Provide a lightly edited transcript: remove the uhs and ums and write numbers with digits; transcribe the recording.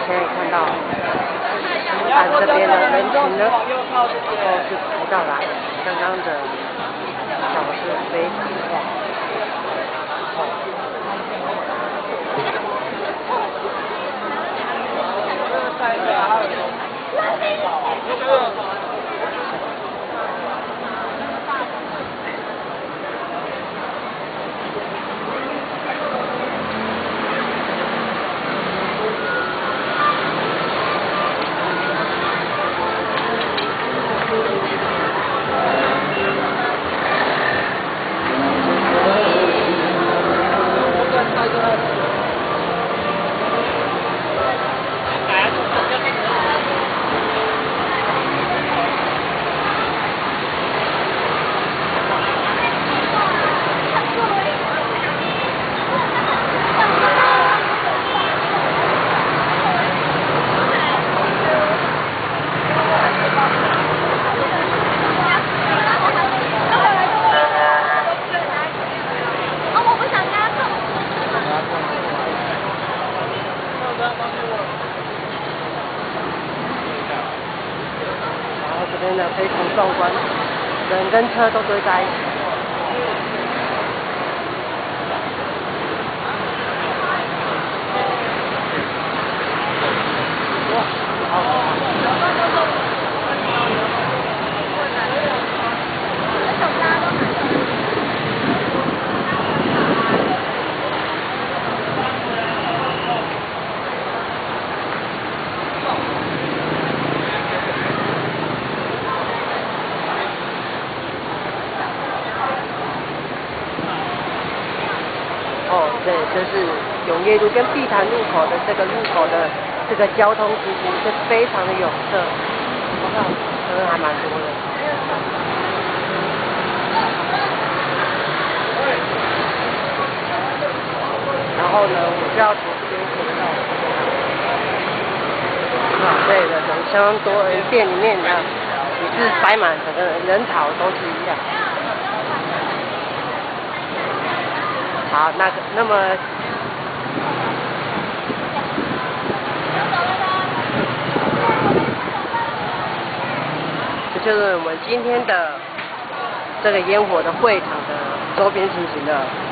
可以看到，这边的人群呢，都是排到来，刚刚的小是非常旺。这边呢非常壮观，人跟车都堆在一起。对，就是永业路跟碧潭路口的这个路口的这个交通其实是非常的拥塞，我看车还蛮多的。然后呢，我就要从这边走到，对的，有相当多人，店里面呢也是塞满整个人潮都是一样。好，那么，这就是我们今天的这个烟火的会场的周边情形了。